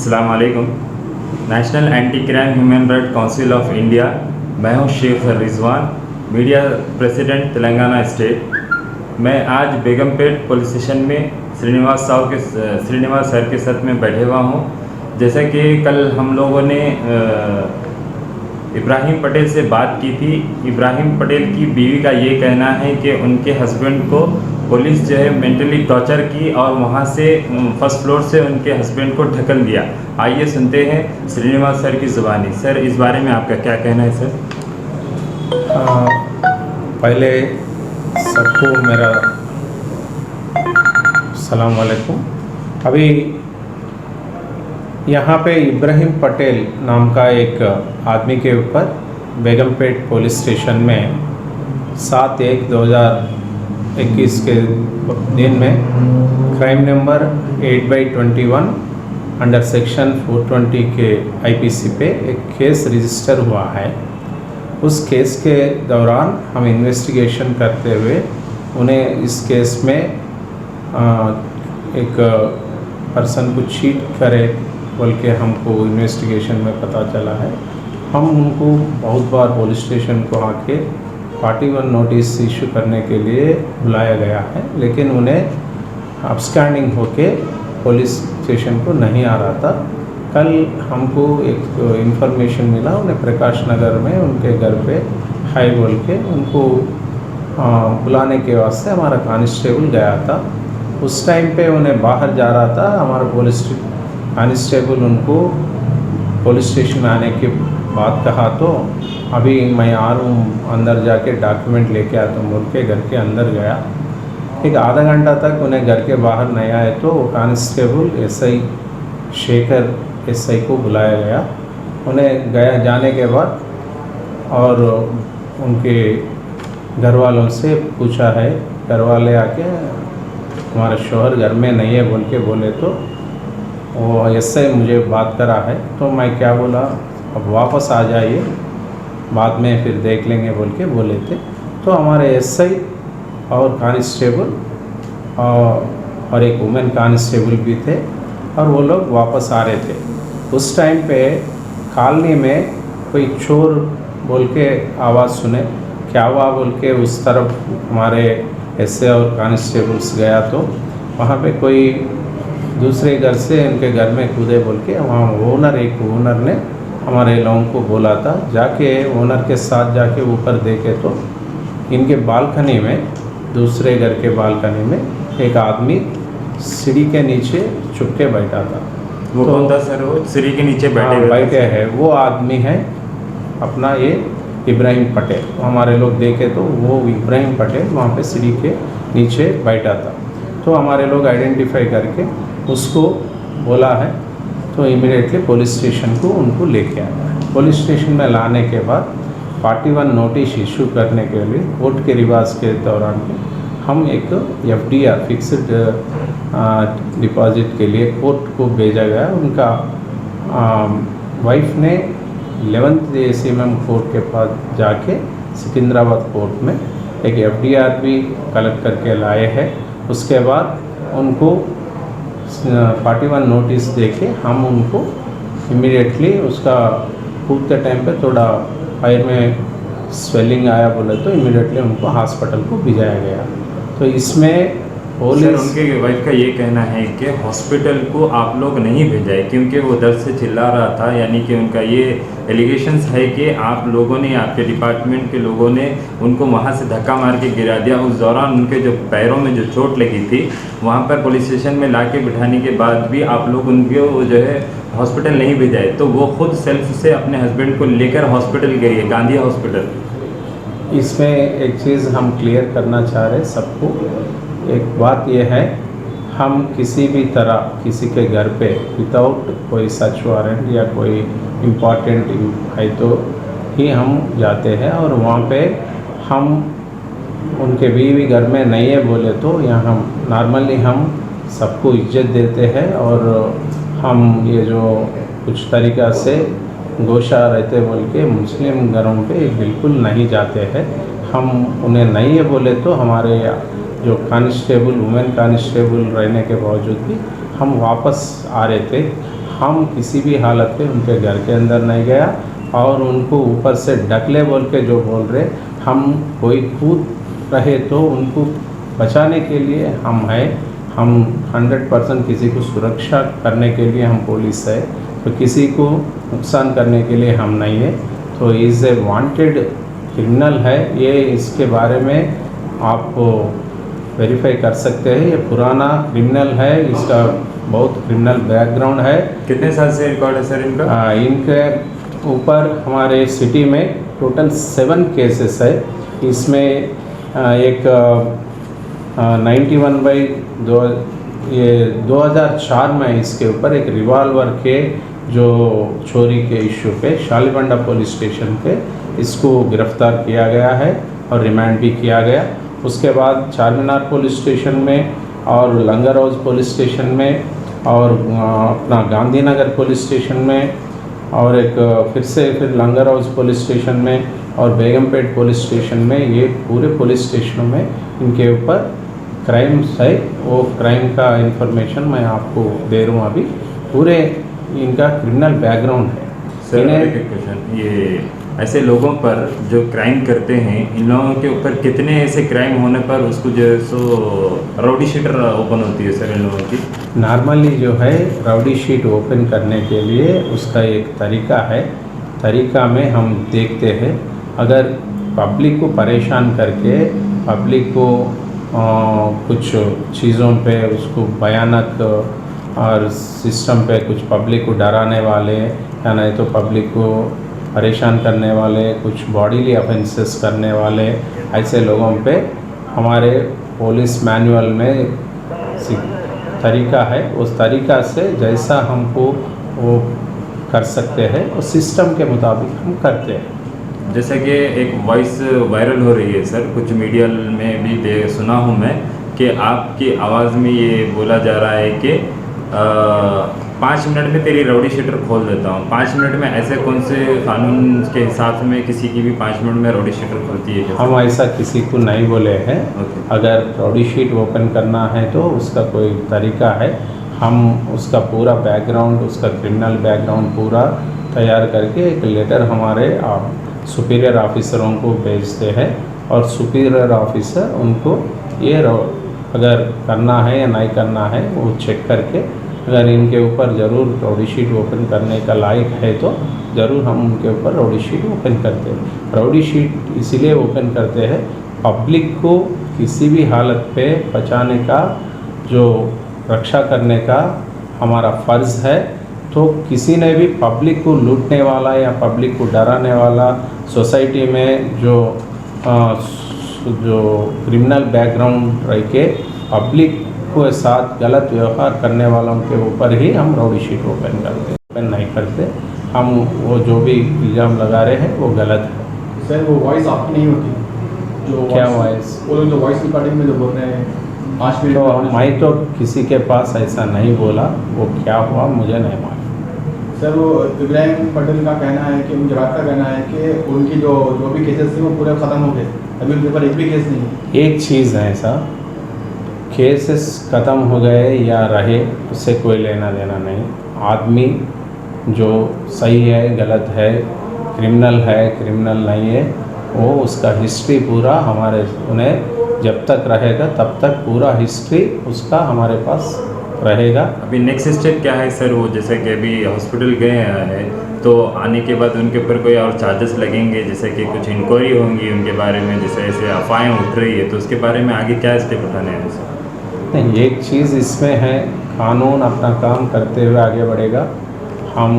अस्सलाम वालेकुम। National anti crime human right council of India, मैं हूं Sheikh Rizwan, media president Telangana state. मैं आज बेगमपेट पुलिस स्टेशन में श्रीनिवास सर के साथ में बैठे हुआ हूं। जैसा कि कल हम लोगों ने इब्राहिम पटेल से बात की थी। इब्राहिम पटेल की बीवी का ये कहना है कि उनके हस्बैंड को पुलिस जो है मेंटली टॉर्चर की और वहाँ से फर्स्ट फ्लोर से उनके हस्बैंड को ढकल दिया। आइए सुनते हैं श्रीनिवास सर की ज़ुबानी। सर, इस बारे में आपका क्या कहना है सर? पहले सबको मेरा सलाम वालेकुम। अभी यहाँ पे इब्राहिम पटेल नाम का एक आदमी के ऊपर बेगमपेट पुलिस स्टेशन में 7/1/2021 के दिन में क्राइम नंबर 8/21 अंडर सेक्शन 420 के आईपीसी पे एक केस रजिस्टर हुआ है। उस केस के दौरान हम इन्वेस्टिगेशन करते हुए उन्हें इस केस में एक पर्सन को चीट करे बोल के हमको इन्वेस्टिगेशन में पता चला है। हम उनको बहुत बार पुलिस स्टेशन को आके 41 नोटिस इशू करने के लिए बुलाया गया है, लेकिन उन्हें अपस्टैंडिंग होके पुलिस स्टेशन को नहीं आ रहा था। कल हमको एक इन्फॉर्मेशन मिला, उन्हें प्रकाश नगर में उनके घर पे हाई बोल के उनको बुलाने के वास्ते हमारा कांस्टेबल गया था। उस टाइम पे उन्हें बाहर जा रहा था। हमारा पुलिस कांस्टेबल उनको पुलिस स्टेशन में आने के बाद कहा तो अभी मैं आ रहा हूँ, अंदर जाके डॉक्यूमेंट लेके आता हूँ बोल के घर के अंदर गया। एक आधा घंटा तक उन्हें घर के बाहर नहीं आए तो कांस्टेबल एसआई शेखर एसआई को बुलाया गया। उन्हें जाने के बाद और उनके घर वालों से पूछा है, घर वाले आके हमारा शौहर घर में नहीं है बोल के बोले तो वो एसआई मुझे बात करा है। तो मैं क्या बोला, अब वापस आ जाइए, बाद में फिर देख लेंगे बोल के बोले थे। तो हमारे एसआई और कांस्टेबल और एक वुमेन कांस्टेबल भी थे और वो लोग वापस आ रहे थे। उस टाइम पे कॉलोनी में कोई चोर बोल के आवाज़ सुने, क्या हुआ बोल के उस तरफ हमारे एसआई और कांस्टेबल्स गया तो वहाँ पे कोई दूसरे घर से उनके घर में कूदे बोल के वहाँ एक ओनर ने हमारे लोगों को बोला था। जाके ओनर के साथ जाके ऊपर देखे तो इनके बालकनी में, दूसरे घर के बालकनी में एक आदमी सीढ़ी के नीचे छुप के बैठा था। वो कौन था सर? वो सीढ़ी के नीचे बैठे हैं, वो आदमी है अपना ये इब्राहिम पटेल। तो हमारे लोग देखे तो वो इब्राहिम पटेल वहाँ पे सीढ़ी के नीचे बैठा था। तो हमारे लोग आइडेंटिफाई करके उसको बोला है तो इमीडिएटली पुलिस स्टेशन को उनको लेके आया। पुलिस स्टेशन में लाने के बाद 41 नोटिस इशू करने के लिए कोर्ट के रिवाज के दौरान हम एक एफडीआर फिक्स्ड डिपॉजिट के लिए कोर्ट को भेजा गया। उनका वाइफ ने 11th ACMM कोर्ट के पास जाके सिकंदराबाद कोर्ट में एक एफडीआर भी कलेक्ट करके लाए हैं। उसके बाद उनको 41 नोटिस देके हम उनको इमीडिएटली उसका कूद के टाइम पे थोड़ा पैर में स्वेलिंग आया बोले तो इमीडिएटली उनको हॉस्पिटल को भिजाया गया। तो इसमें सर, उनके वाइफ का ये कहना है कि हॉस्पिटल को आप लोग नहीं भेजाए क्योंकि वो दर्द से चिल्ला रहा था। यानी कि उनका ये एलिगेशंस है कि आप लोगों ने, आपके डिपार्टमेंट के लोगों ने उनको वहाँ से धक्का मार के गिरा दिया। उस दौरान उनके जो पैरों में जो चोट लगी थी, वहाँ पर पुलिस स्टेशन में ला के बिठाने के बाद भी आप लोग उनको जो है हॉस्पिटल नहीं भेजाए। तो वो खुद सेल्फ से अपने हस्बैंड को लेकर हॉस्पिटल गई है, गांधी हॉस्पिटल। इसमें एक चीज़ हम क्लियर करना चाह रहे सबको। एक बात यह है, हम किसी भी तरह किसी के घर पे विदाउट कोई सर्च वारंट या कोई इम्पॉर्टेंट है तो ही हम जाते हैं और वहाँ पे हम उनके बीवी घर में नहीं है बोले तो यहाँ हम नॉर्मली हम सबको इज्जत देते हैं और हम ये जो कुछ तरीक़ा से गोशा रहते बोल के मुस्लिम घरों पे बिल्कुल नहीं जाते हैं। हम उन्हें नहीं है बोले तो हमारे जो कांस्टेबल, वुमेन कांस्टेबल रहने के बावजूद भी हम वापस आ रहे थे। हम किसी भी हालत में उनके घर के अंदर नहीं गया और उनको ऊपर से ढकले बोल के जो बोल रहे, हम कोई कूद रहे तो उनको बचाने के लिए हम हैं। हम 100% किसी को सुरक्षा करने के लिए हम पुलिस है, तो किसी को नुकसान करने के लिए हम नहीं है। तो इज़ ए वांटेड क्रिमिनल है ये, इसके बारे में आप वेरीफाई कर सकते हैं। ये पुराना क्रिमिनल है, इसका बहुत क्रिमिनल बैकग्राउंड है। कितने साल से रिकॉर्ड है सर इनका? इनके ऊपर हमारे सिटी में टोटल 7 केसेस है। इसमें एक 2004 में इसके ऊपर एक रिवॉल्वर के जो चोरी के इशू पे शालीबंडा पुलिस स्टेशन पे इसको गिरफ्तार किया गया है और रिमांड भी किया गया। उसके बाद चारमीनार पुलिस स्टेशन में और लंगर हाउस पुलिस स्टेशन में और अपना गांधीनगर पुलिस स्टेशन में और एक फिर लंगर हाउस पुलिस स्टेशन में और बेगमपेट पुलिस स्टेशन में, ये पूरे पुलिस स्टेशनों में इनके ऊपर क्राइम्स है। वो क्राइम का इंफॉर्मेशन मैं आपको दे रहा हूँ अभी। पूरे इनका क्रिमिनल बैकग्राउंड है। सर एक क्वेश्चन, ये ऐसे लोगों पर जो क्राइम करते हैं, इन लोगों के ऊपर कितने ऐसे क्राइम होने पर उसको जो है सो राउडी शीटर ओपन होती है सर इन लोगों की? नॉर्मली जो है राउडी शीट ओपन करने के लिए उसका एक तरीका है। तरीका में हम देखते हैं, अगर पब्लिक को परेशान करके पब्लिक को कुछ चीज़ों पे उसको भयानक और सिस्टम पे कुछ पब्लिक को डराने वाले या नहीं तो पब्लिक को परेशान करने वाले, कुछ बॉडीली ऑफेंसेस करने वाले, ऐसे लोगों पे हमारे पुलिस मैनुअल में तरीका है। उस तरीका से जैसा हमको वो कर सकते हैं उस सिस्टम के मुताबिक हम करते हैं। जैसे कि एक वॉइस वायरल हो रही है सर, कुछ मीडिया में भी सुना हूँ मैं कि आपकी आवाज़ में ये बोला जा रहा है कि 5 मिनट में तेरी राउडी शीटर खोल देता हूँ। 5 मिनट में ऐसे कौन से कानून के हिसाब में किसी की भी 5 मिनट में राउडी शीटर खोलती है? हम ऐसा किसी को नहीं बोले हैं। अगर राउडी शीट ओपन करना है तो उसका कोई तरीका है। हम उसका पूरा बैकग्राउंड, उसका क्रिमिनल बैकग्राउंड पूरा तैयार करके एक लेटर हमारे सुपीरियर ऑफिसरों को भेजते हैं और सुपीरियर ऑफिसर उनको ये अगर करना है या नहीं करना है वो चेक करके अगर इनके ऊपर ज़रूर राउडी शीट ओपन करने का लायक है तो ज़रूर हम उनके ऊपर राउडी शीट ओपन करते हैं। राउडी शीट इसीलिए ओपन करते हैं, पब्लिक को किसी भी हालत पे बचाने का, जो रक्षा करने का हमारा फ़र्ज़ है। तो किसी ने भी पब्लिक को लूटने वाला या पब्लिक को डराने वाला, सोसाइटी में जो क्रिमिनल बैकग्राउंड रह के पब्लिक के साथ गलत व्यवहार करने वालों के ऊपर ही हम राउडी शीट ओपन करते हैं। ओपन नहीं करते हम, वो जो भी इल्ज़ाम लगा रहे हैं वो गलत है। सर वो वॉइस आपकी नहीं होती जो क्या वॉइस? वो लोग जो वॉइस रिकॉर्डिंग में जो बोल रहे हैं 5 मिनट तो मैं तो किसी के पास ऐसा नहीं बोला, वो क्या हुआ मुझे नहीं मालूम। सर वो इब्राहिम पटेल का कहना है कि उनके बात का कहना है कि उनकी जो भी केसेस थे वो पूरे ख़त्म हो गए, अभी उनके ऊपर एक भी केस नहीं है। एक चीज़ है ऐसा, केसेस ख़त्म हो गए या रहे उससे कोई लेना देना नहीं। आदमी जो सही है गलत है, क्रिमिनल है क्रिमिनल नहीं है, वो उसका हिस्ट्री पूरा हमारे उन्हें जब तक रहेगा तब तक पूरा हिस्ट्री उसका हमारे पास रहेगा। अभी नेक्स्ट स्टेप क्या है सर? वो जैसे कि अभी हॉस्पिटल गए हैं तो आने के बाद उनके ऊपर कोई और चार्जेस लगेंगे, जैसे कि कुछ इंक्वायरी होंगी उनके बारे में, जैसे ऐसे अफवाहें उठ रही है तो उसके बारे में आगे क्या स्टेप उठाने हैं सर? नहीं, एक चीज़ इसमें है, कानून अपना काम करते हुए आगे बढ़ेगा। हम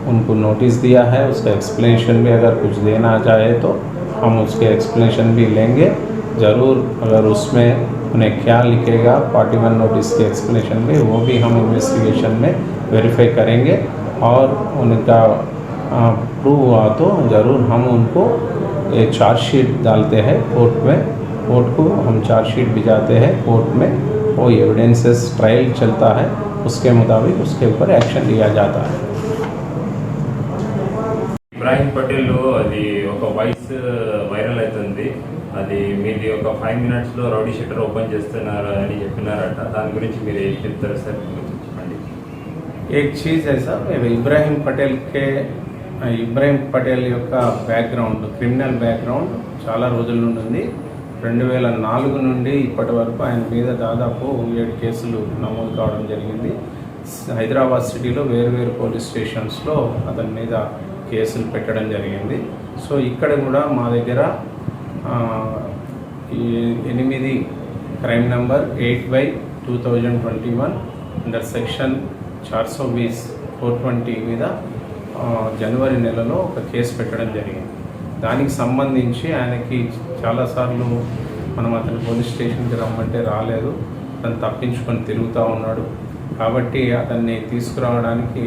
उनको नोटिस दिया है, उसका एक्सप्लेनेशन भी अगर कुछ देना चाहे तो हम उसके एक्सप्लेनेशन भी लेंगे ज़रूर। अगर उसमें उन्हें क्या लिखेगा 41 नोटिस के एक्सप्लेनेशन में, वो भी हम इन्वेस्टिगेशन में वेरीफाई करेंगे और उनका प्रूव हुआ तो ज़रूर हम उनको एक चार्जशीट डालते हैं कोर्ट में। कोर्ट को हम चार्जशीट भिजाते हैं कोर्ट में, वो एविडेंसेस ट्रायल चलता है, उसके मुताबिक उसके ऊपर एक्शन लिया जाता है। ఇబ్రాహీం పటేల్ అది ఒక వాయిస్ వైరల్ అవుతుంది, అది మీది ఒక 5 మినిట్స్లో రౌడీ షీటర్ ఓపెన్ చేస్తున్నారు అని చెప్పినారట, దాని గురించి మీరు ఏం చెప్తారు సార్? చెప్పండి. एक चीज़ है साहब, इब्राहिम పటేల్ యొక్క బ్యాక్గ్రౌండ్, క్రిమినల్ బ్యాక్గ్రౌండ్ చాలా రోజుల నుండి ఉంది. 2004 నుండి ఇప్పటి వరకు ఆయన మీద దాదాపు 7 కేసులు నమోదు కావడం జరిగింది. హైదరాబాద్ సిటీలో వేరు పోలీస్ స్టేషన్స్లో అతని మీద కేసులు పెట్టడం జరిగింది. సో ఇక్కడ కూడా మా దగ్గర 8 క్రైమ్ నంబర్ 8/2021 అండర్ సెక్షన్ 420 మీద జనవరి నెలలో ఒక కేసు పెట్టడం జరిగింది. దానికి సంబంధించి ఆయనకి చాలాసార్లు మనం అతని పోలీస్ స్టేషన్కి రమ్మంటే రాలేదు, అతను తప్పించుకొని తిరుగుతూ ఉన్నాడు. కాబట్టి అతన్ని తీసుకురావడానికి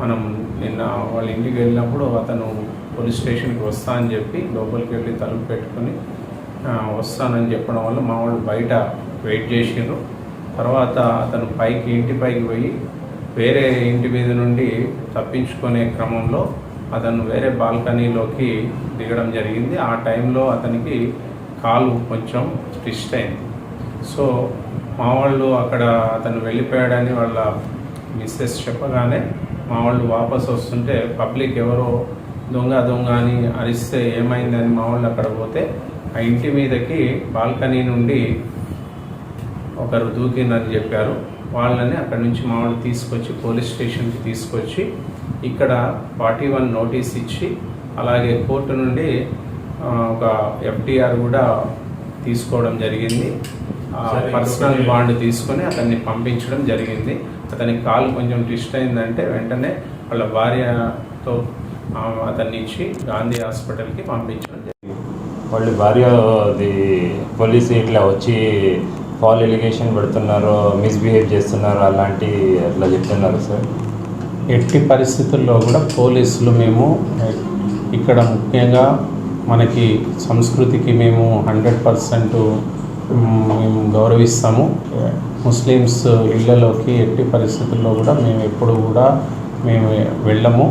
మనం నిన్న వాళ్ళ ఇంటికి వెళ్ళినప్పుడు అతను పోలీస్ స్టేషన్కి వస్తా అని చెప్పి లోపలికి వెళ్ళి తలుపు పెట్టుకొని వస్తానని చెప్పడం వల్ల మా వాళ్ళు బయట వెయిట్ చేసిండ్రు. తర్వాత అతను ఇంటి పైకి పోయి వేరే ఇంటి మీద నుండి తప్పించుకునే క్రమంలో అతను వేరే బాల్కనీలోకి దిగడం జరిగింది. ఆ టైంలో అతనికి కాలు కొంచెం ట్విస్ట్ అయింది. సో మా వాళ్ళు అక్కడ అతను వెళ్ళిపోయాడని వాళ్ళ మిస్సెస్ చెప్పగానే మా వాళ్ళు వాపస్ వస్తుంటే పబ్లిక్ ఎవరో దొంగ అని అరిస్తే ఏమైందని మా వాళ్ళు అక్కడ పోతే ఆ ఇంటి మీదకి బాల్కనీ నుండి ఒకరు దూకిందని చెప్పారు. వాళ్ళని అక్కడి నుంచి మా వాళ్ళు తీసుకొచ్చి పోలీస్ స్టేషన్కి తీసుకొచ్చి ఇక్కడ 41 నోటీస్ ఇచ్చి అలాగే కోర్టు నుండి ఒక FDR కూడా తీసుకోవడం జరిగింది. పర్సనల్ బాండ్ తీసుకొని అతన్ని పంపించడం జరిగింది. అతనికి కాలు కొంచెం ట్విస్ట్ అయిందంటే వెంటనే వాళ్ళ భార్యతో అతన్ని ఇచ్చి గాంధీ హాస్పిటల్కి పంపించడం జరిగింది. వాళ్ళు భార్య పోలీసు ఇట్లా వచ్చి ఫాల్ ఎలిగేషన్ పెడుతున్నారు, మిస్బిహేవ్ చేస్తున్నారు అట్లా చెప్తున్నారు సార్. ఎట్టి పరిస్థితుల్లో కూడా పోలీసులు మేము ఇక్కడ ముఖ్యంగా మనకి సంస్కృతికి మేము 100% మేము గౌరవిస్తాము. ముస్లిమ్స్ ఇళ్లలోకి ఎట్టి పరిస్థితుల్లో కూడా మేము ఎప్పుడు కూడా మేము వెళ్ళము.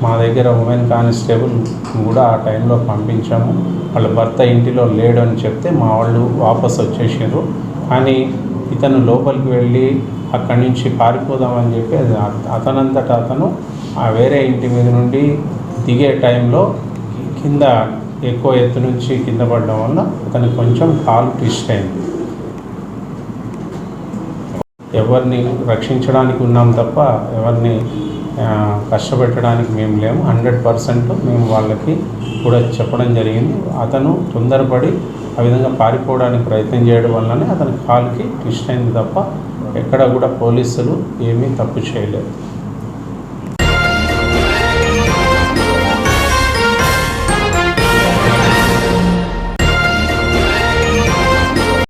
మా దగ్గర ఉమెన్ కానిస్టేబుల్ కూడా ఆ టైంలో పంపించాము. వాళ్ళ భర్త ఇంటిలో లేడు అని చెప్తే మా వాళ్ళు వాపస్ వచ్చేసారు. కానీ ఇతను లోపలికి వెళ్ళి అక్కడి నుంచి పారిపోదామని చెప్పి అతనంతటా అతను ఆ వేరే ఇంటి మీద నుండి దిగే టైంలో కింద ఎక్కువ ఎత్తు నుంచి కింద పడడం వల్ల అతనికి కొంచెం కాలు ట్విస్ట్ అయింది. ఎవరిని రక్షించడానికి ఉన్నాం తప్ప ఎవరిని కష్టపెట్టడానికి మేము లేము. 100% మేము వాళ్ళకి కూడా చెప్పడం జరిగింది. అతను తొందరపడి ఆ విధంగా పారిపోవడానికి ప్రయత్నం చేయడం వల్లనే అతని కాలుకి ట్విస్ట్ అయింది తప్ప ఎక్కడ కూడా పోలీసులు ఏమీ తప్పు చేయలేదు.